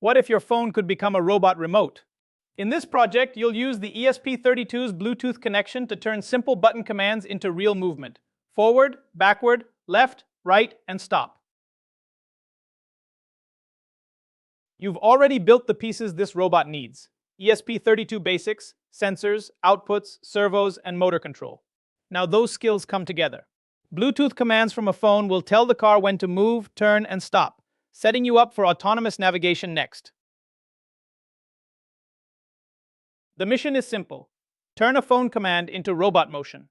What if your phone could become a robot remote? In this project, you'll use the ESP32's Bluetooth connection to turn simple button commands into real movement. Forward, backward, left, right, and stop. You've already built the pieces this robot needs: ESP32 basics, sensors, outputs, servos, and motor control. Now those skills come together. Bluetooth commands from a phone will tell the car when to move, turn, and stop, setting you up for autonomous navigation next. The mission is simple. Turn a phone command into robot motion.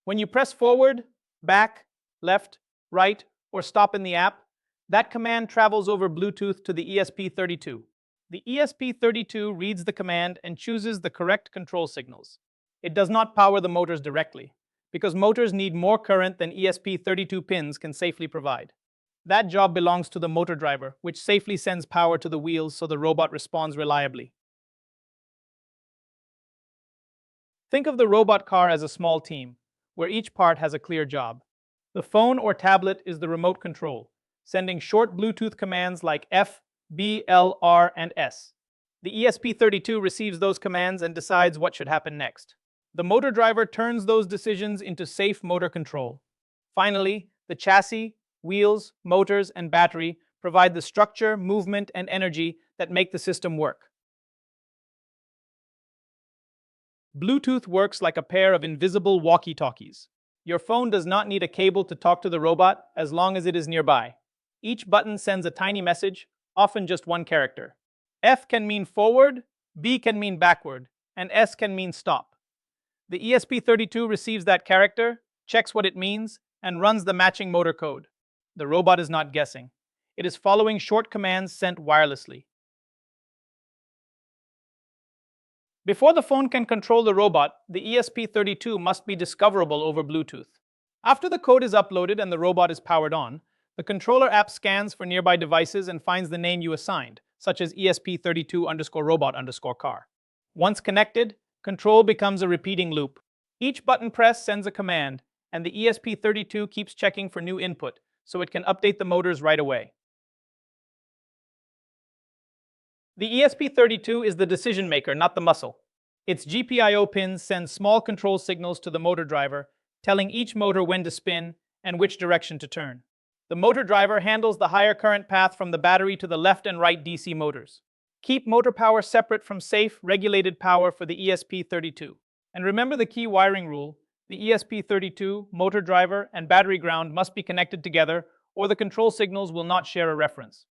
When you press forward, back, left, right, or stop in the app, that command travels over Bluetooth to the ESP32. The ESP32 reads the command and chooses the correct control signals. It does not power the motors directly, because motors need more current than ESP32 pins can safely provide. That job belongs to the motor driver, which safely sends power to the wheels so the robot responds reliably. Think of the robot car as a small team, where each part has a clear job. The phone or tablet is the remote control, sending short Bluetooth commands like F, B, L, R, and S. The ESP32 receives those commands and decides what should happen next. The motor driver turns those decisions into safe motor control. Finally, the chassis, wheels, motors, and battery provide the structure, movement, and energy that make the system work. Bluetooth works like a pair of invisible walkie-talkies. Your phone does not need a cable to talk to the robot as long as it is nearby. Each button sends a tiny message, often just one character. F can mean forward, B can mean backward, and S can mean stop. The ESP32 receives that character, checks what it means, and runs the matching motor code. The robot is not guessing. It is following short commands sent wirelessly. Before the phone can control the robot, the ESP32 must be discoverable over Bluetooth. After the code is uploaded and the robot is powered on, the controller app scans for nearby devices and finds the name you assigned, such as ESP32_robot_car. Once connected, control becomes a repeating loop. Each button press sends a command, and the ESP32 keeps checking for new input, so it can update the motors right away. The ESP32 is the decision maker, not the muscle. Its GPIO pins send small control signals to the motor driver, telling each motor when to spin and which direction to turn. The motor driver handles the higher current path from the battery to the left and right DC motors. Keep motor power separate from safe, regulated power for the ESP32. And remember the key wiring rule: the ESP32, motor driver, and battery ground must be connected together, or the control signals will not share a reference.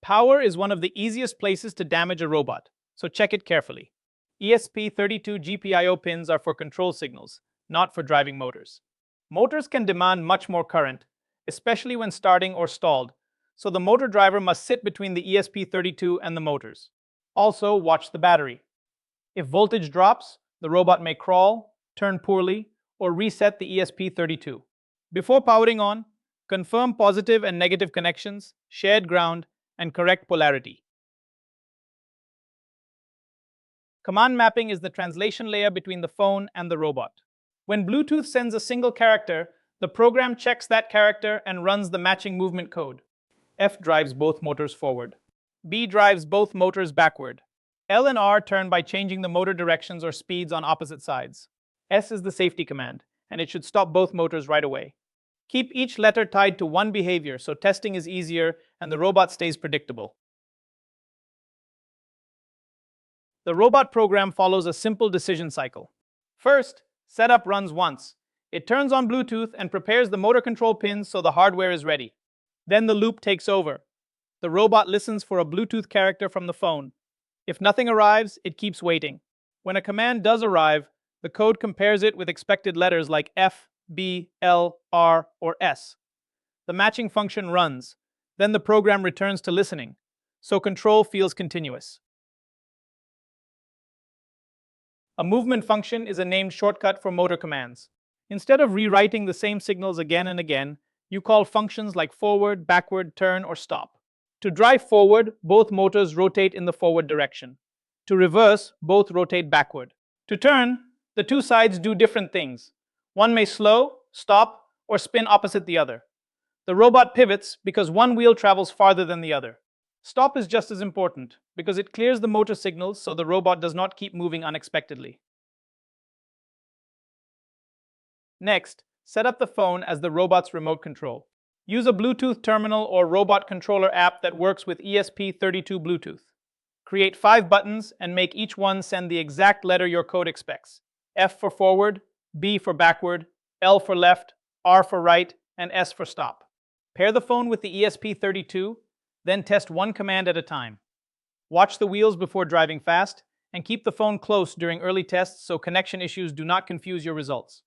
Power is one of the easiest places to damage a robot, so check it carefully. ESP32 GPIO pins are for control signals, not for driving motors. Motors can demand much more current, especially when starting or stalled, so the motor driver must sit between the ESP32 and the motors. Also, watch the battery. If voltage drops, the robot may crawl, turn poorly, or reset the ESP32. Before powering on, confirm positive and negative connections, shared ground, and correct polarity. Command mapping is the translation layer between the phone and the robot. When Bluetooth sends a single character, the program checks that character and runs the matching movement code. F drives both motors forward. B drives both motors backward. L and R turn by changing the motor directions or speeds on opposite sides. S is the safety command, and it should stop both motors right away. Keep each letter tied to one behavior so testing is easier and the robot stays predictable. The robot program follows a simple decision cycle. First, setup runs once. It turns on Bluetooth and prepares the motor control pins so the hardware is ready. Then the loop takes over. The robot listens for a Bluetooth character from the phone. If nothing arrives, it keeps waiting. When a command does arrive, the code compares it with expected letters like F, B, L, R, or S. The matching function runs. Then the program returns to listening, so control feels continuous. A movement function is a named shortcut for motor commands. Instead of rewriting the same signals again and again, you call functions like forward, backward, turn, or stop. To drive forward, both motors rotate in the forward direction. To reverse, both rotate backward. To turn, the two sides do different things. One may slow, stop, or spin opposite the other. The robot pivots because one wheel travels farther than the other. Stop is just as important because it clears the motor signals so the robot does not keep moving unexpectedly. Next, set up the phone as the robot's remote control. Use a Bluetooth terminal or robot controller app that works with ESP32 Bluetooth. Create 5 buttons and make each one send the exact letter your code expects. F for forward, B for backward, L for left, R for right, and S for stop. Pair the phone with the ESP32, then test one command at a time. Watch the wheels before driving fast, and keep the phone close during early tests so connection issues do not confuse your results.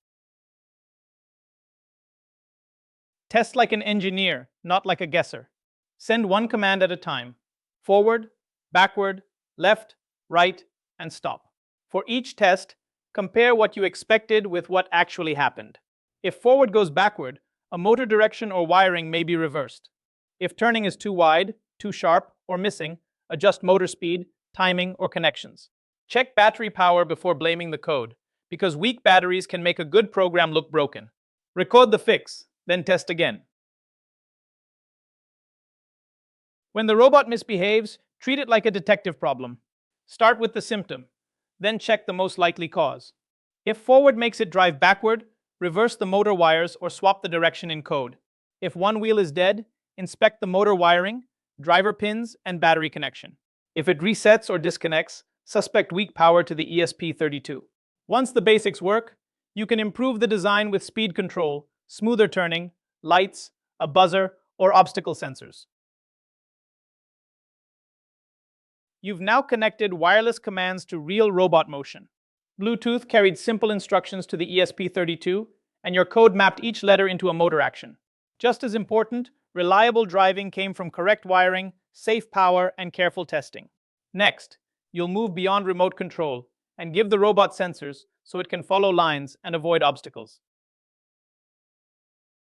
Test like an engineer, not like a guesser. Send one command at a time. Forward, backward, left, right, and stop. For each test, compare what you expected with what actually happened. If forward goes backward, a motor direction or wiring may be reversed. If turning is too wide, too sharp, or missing, adjust motor speed, timing, or connections. Check battery power before blaming the code, because weak batteries can make a good program look broken. Record the fix, then test again. When the robot misbehaves, treat it like a detective problem. Start with the symptom, then check the most likely cause. If forward makes it drive backward, reverse the motor wires or swap the direction in code. If one wheel is dead, inspect the motor wiring, driver pins, and battery connection. If it resets or disconnects, suspect weak power to the ESP32. Once the basics work, you can improve the design with speed control, smoother turning, lights, a buzzer, or obstacle sensors. You've now connected wireless commands to real robot motion. Bluetooth carried simple instructions to the ESP32, and your code mapped each letter into a motor action. Just as important, reliable driving came from correct wiring, safe power, and careful testing. Next, you'll move beyond remote control and give the robot sensors so it can follow lines and avoid obstacles.